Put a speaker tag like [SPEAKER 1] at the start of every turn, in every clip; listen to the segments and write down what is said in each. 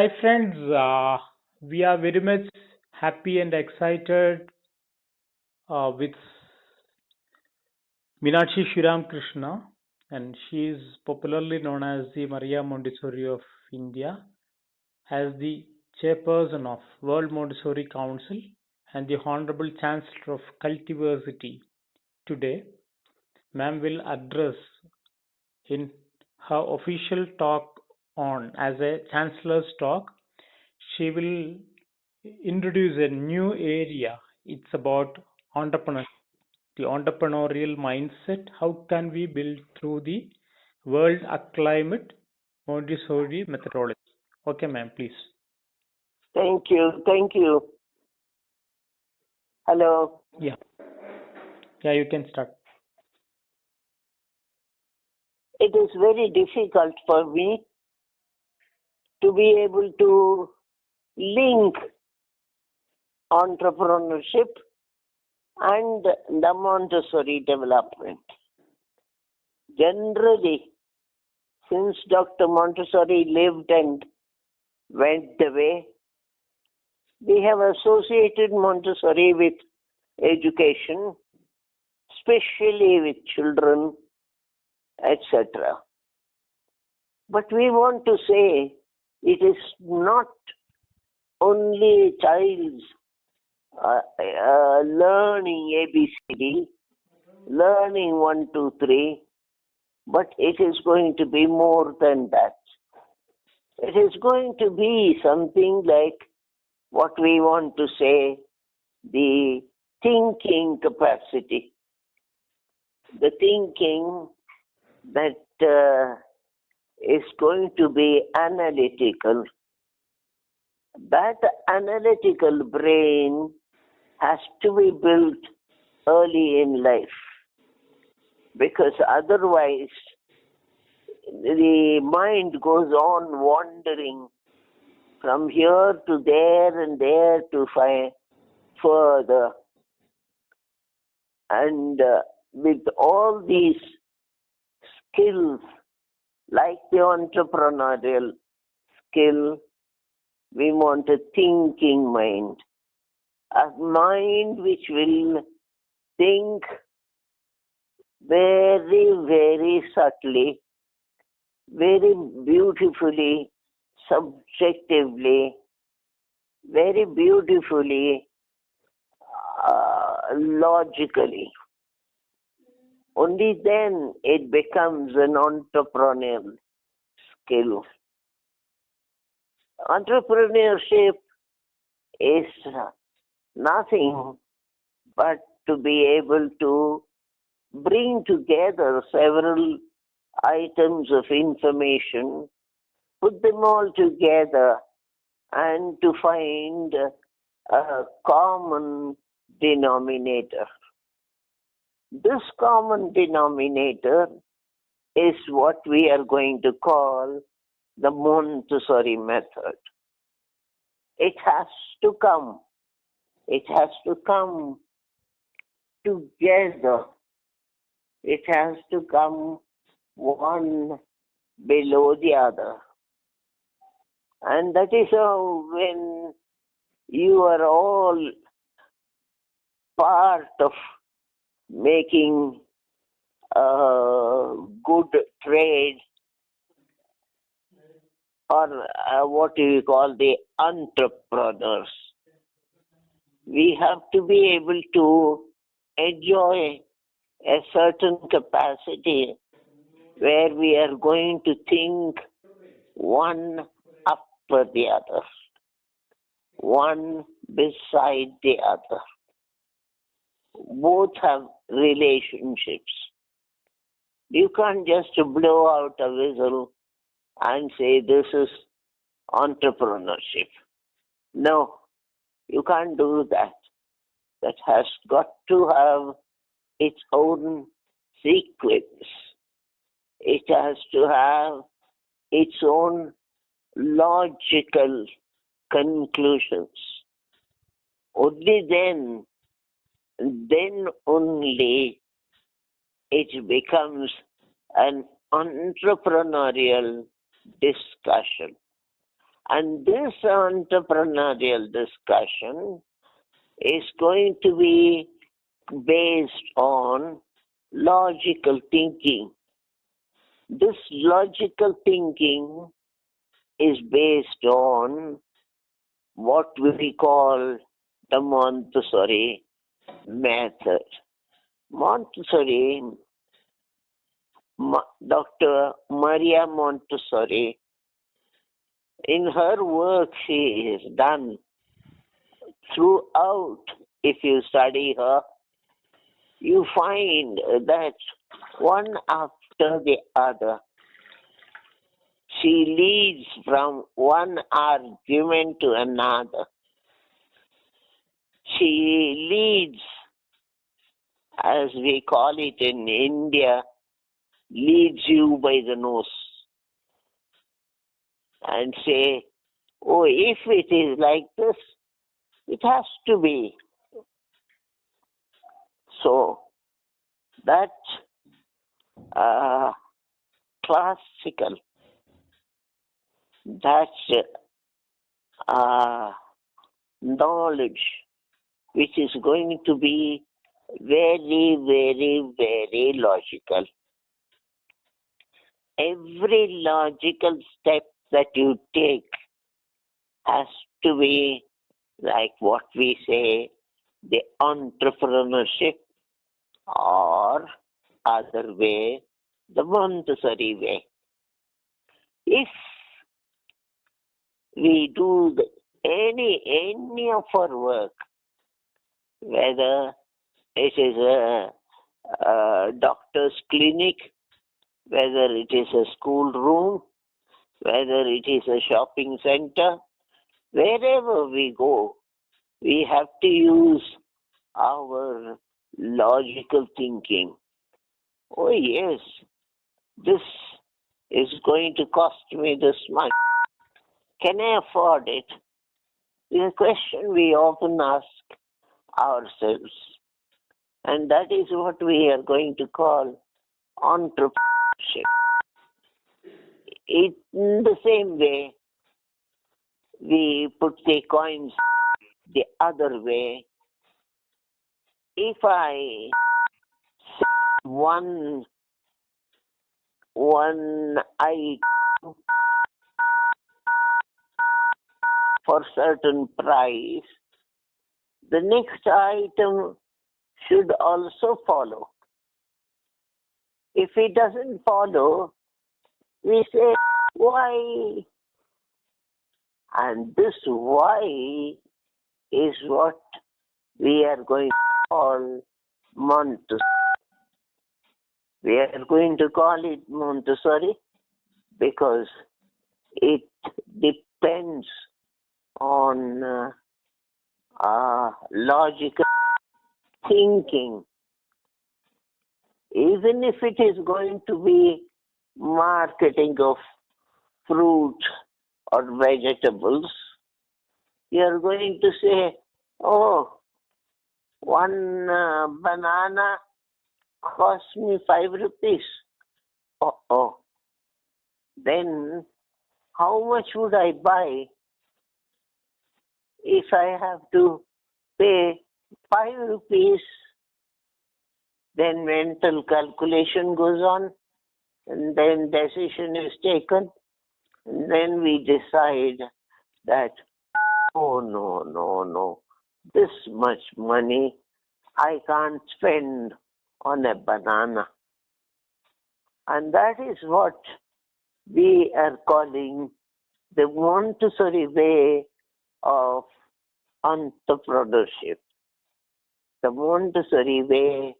[SPEAKER 1] Hi friends, we are very much happy and excited with Meenakshi Shiramkrishna, and she is popularly known as the Maria Montessori of India, as the chairperson of World Montessori Council and the Honorable Chancellor of Cultiversity. Today, ma'am will address in her official talk on as a chancellor's talk. She will introduce a new area. It's about entrepreneur, the entrepreneurial mindset. How can we build through the world acclimate Montessori methodology? Okay, ma'am, please.
[SPEAKER 2] Thank you. Thank you. Hello.
[SPEAKER 1] Yeah, yeah, you can start.
[SPEAKER 2] It is very difficult for me to be able to link entrepreneurship and the Montessori development. Generally, since Dr. Montessori lived and went away, we have associated Montessori with education, especially with children, etc. But we want to say it is not only child's learning ABCD, learning 1, 2, 3, but it is going to be more than that. It is going to be something like what we want to say the thinking capacity, the thinking that is going to be analytical. That analytical brain has to be built early in life, because otherwise the mind goes on wandering from here to there and there to find further. And with all these skills, like the entrepreneurial skill, we want a thinking mind, a mind which will think very, very subtly, very beautifully, subjectively, very beautifully, logically. Only then it becomes an entrepreneurial skill. Entrepreneurship is nothing but to be able to bring together several items of information, put them all together, and to find a common denominator. This common denominator is what we are going to call the Montessori method. It has to come. It has to come together. It has to come one below the other. And that is how, when you are all part of making a good trade, or what do you call the entrepreneurs, we have to be able to enjoy a certain capacity where we are going to think one after the other, one beside the other. Both have relationships. You can't just blow out a whistle and say this is entrepreneurship. No, you can't do that. That has got to have its own sequence. It has to have its own logical conclusions. Only then only it becomes an entrepreneurial discussion. And this entrepreneurial discussion is going to be based on logical thinking. This logical thinking is based on what we call the Montessori method. Montessori, Dr. Maria Montessori, in her work she has done throughout, if you study her, you find that one after the other, she leads from one argument to another. She leads, as we call it in India, leads you by the nose and say, oh, if it is like this, it has to be. So that classical, that knowledge, which is going to be very, very, very logical. Every logical step that you take has to be like what we say, the entrepreneurship, or other way, the Montessori way. If we do any of our work, whether it is a doctor's clinic, whether it is a school room, whether it is a shopping center, wherever we go, we have to use our logical thinking. Oh yes, this is going to cost me this much. Can I afford it? Is a question we often ask ourselves. And that is what we are going to call entrepreneurship. In the same way, we put the coins the other way. If I sell one item for certain price, the next item should also follow. If it doesn't follow, we say, why? And this why is what we are going to call Montessori. We are going to call it Montessori because it depends on logical thinking. Even if it is going to be marketing of fruit or vegetables, you are going to say, oh, one banana cost me 5 rupees. Oh, then how much would I buy if I have to pay 5 rupees? Then mental calculation goes on, and then decision is taken, and then we decide that, oh no, this much money I can't spend on a banana. And that is what we are calling the Montessori way of entrepreneurship, the Montessori way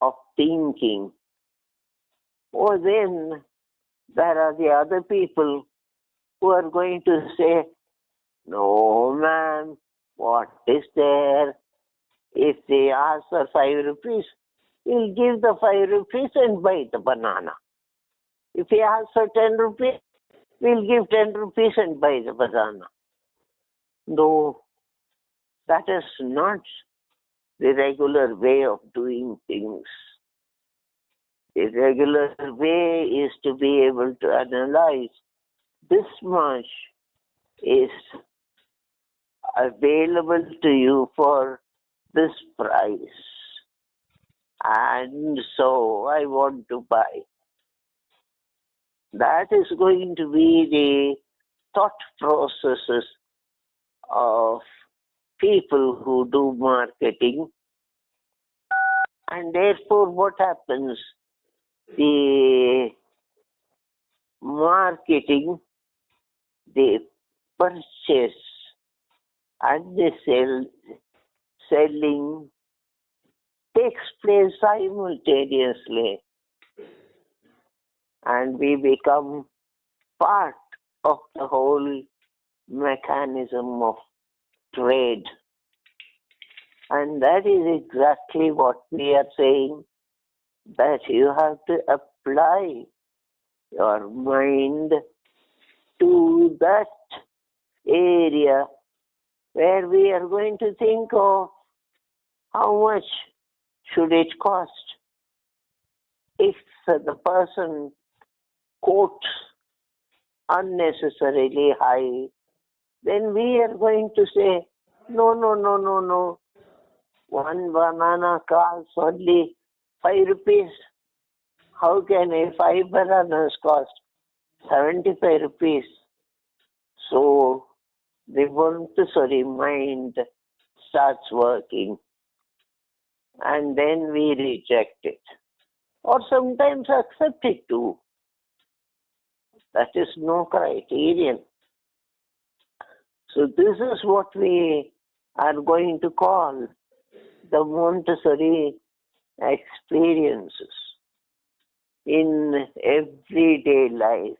[SPEAKER 2] of thinking. Or then there are the other people who are going to say, no, ma'am, what is there? If they ask for 5 rupees, we'll give the 5 rupees and buy the banana. If he asks for 10 rupees, we'll give 10 rupees and buy the banana. No, that is not the regular way of doing things. The regular way is to be able to analyze this much is available to you for this price. And so I want to buy. That is going to be the thought processes of people who do marketing. And therefore, what happens? The marketing, the purchase, and the selling takes place simultaneously, and we become part of the whole mechanism of trade. And that is exactly what we are saying, that you have to apply your mind to that area where we are going to think of how much should it cost. If the person quotes unnecessarily high, then we are going to say, no, no, no, no, no. One banana costs only 5 rupees. How can 5 bananas cost 75 rupees? So the Montessori mind starts working, and then we reject it. Or sometimes accept it too. That is no criterion. So this is what we are going to call the Montessori experiences in everyday life.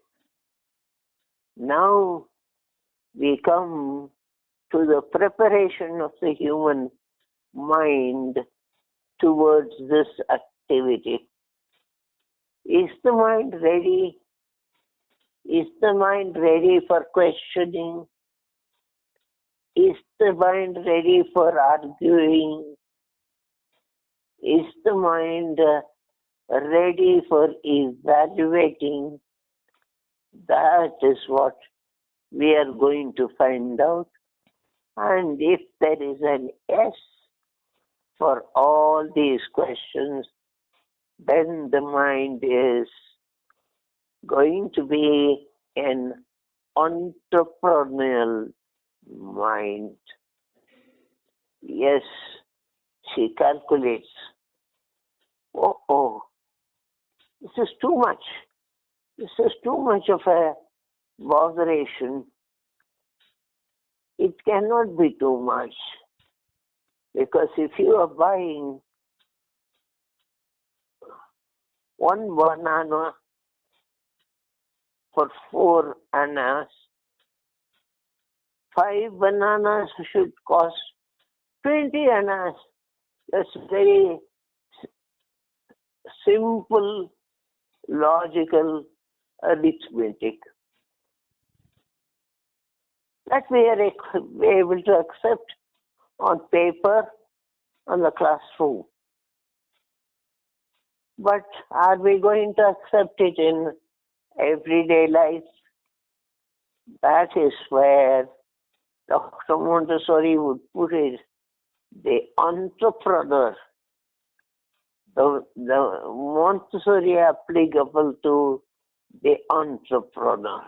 [SPEAKER 2] Now we come to the preparation of the human mind towards this activity. Is the mind ready? Is the mind ready for questioning? Is the mind ready for arguing? Is the mind ready for evaluating? That is what we are going to find out. And if there is an yes for all these questions, then the mind is going to be an entrepreneurial mind. Yes, she calculates. Oh, this is too much. This is too much of a botheration. It cannot be too much. Because if you are buying one banana for 4 annas, 5 bananas should cost 20 annas. That's very simple, logical arithmetic. That we are able to accept on paper, on the classroom. But are we going to accept it in everyday life? That is where Dr. Montessori would put it, the entrepreneur. The Montessori applicable to the entrepreneur.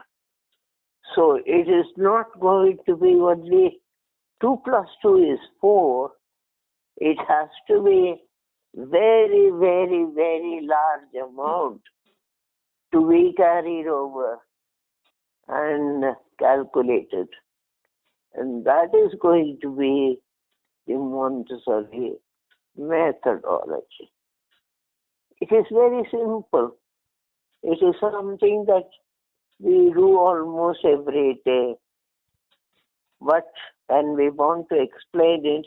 [SPEAKER 2] So it is not going to be only 2 plus 2 is 4. It has to be very, very, very large amount to be carried over and calculated. And that is going to be the Montessori methodology. It is very simple. It is something that we do almost every day. But when we want to explain it,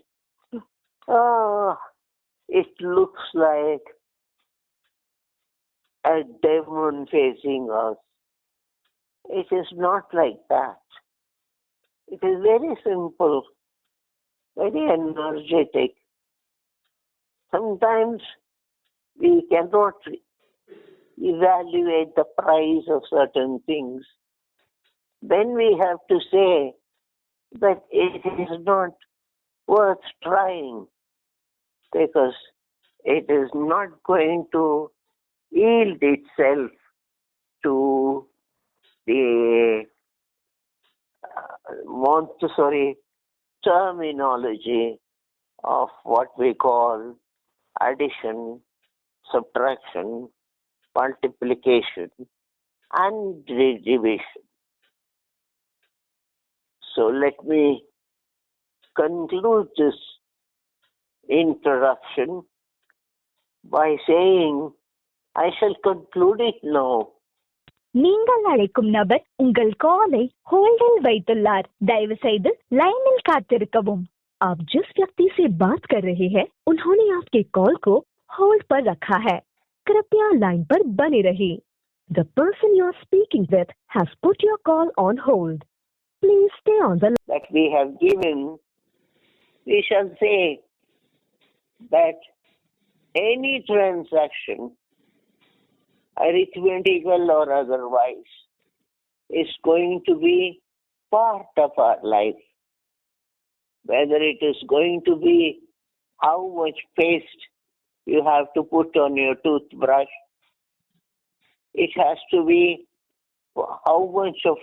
[SPEAKER 2] it looks like a demon facing us. It is not like that. It is very simple, very energetic. Sometimes we cannot evaluate the price of certain things, then we have to say that it is not worth trying because it is not going to yield itself to the Montessori terminology of what we call addition, subtraction, multiplication, and division. So let me conclude this introduction by saying I shall conclude it now.
[SPEAKER 3] நீங்கள் அழைக்கும் நபர் உங்கள் காலை होल्डिल வைத்துள்ளார். दयவு செய்து लाइनिल காத்திருக்கவும். आप जिस व्यक्ति से बात कर रहे हैं उन्होंने आपके कॉल को होल्ड पर रखा है. कृपया लाइन पर बने रहिए. The person you are speaking with has put your call on hold. Please stay on the line.
[SPEAKER 2] That we have given, we shall say that any transaction, arithmetical or otherwise, is going to be part of our life. Whether it is going to be how much paste you have to put on your toothbrush, it has to be how much of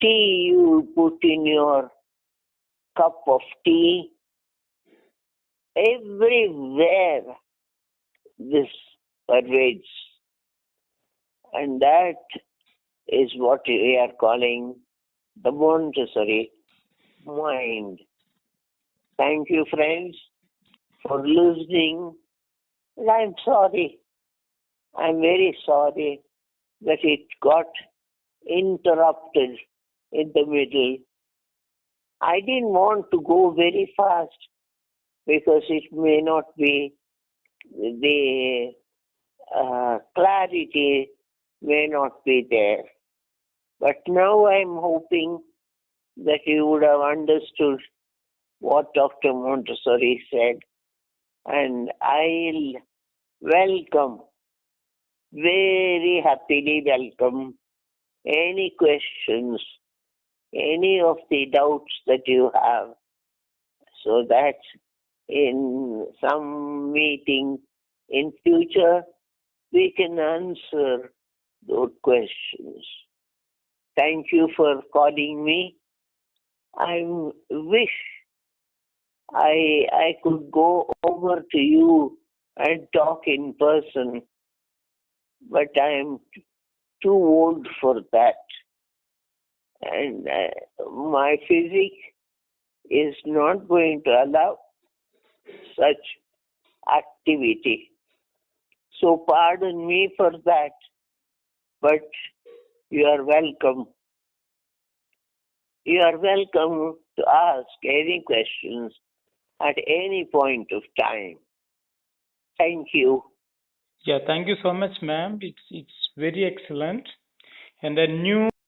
[SPEAKER 2] tea you put in your cup of tea. Everywhere this pervades. And that is what we are calling the Montessori mind. Thank you, friends, for listening. And I'm sorry. I'm very sorry that it got interrupted in the middle. I didn't want to go very fast because it may not be the clarity may not be there. But now I'm hoping that you would have understood what Dr. Montessori said, and I'll welcome, very happily welcome any questions, any of the doubts that you have, so that in some meeting in future we can answer those questions. Thank you for calling me. I wish I could go over to you and talk in person, but I am too old for that. And my physique is not going to allow such activity. So pardon me for that, but you are welcome. You are welcome to ask any questions at any point of time. Thank you.
[SPEAKER 1] Yeah, thank you so much, ma'am. It's very excellent. And a new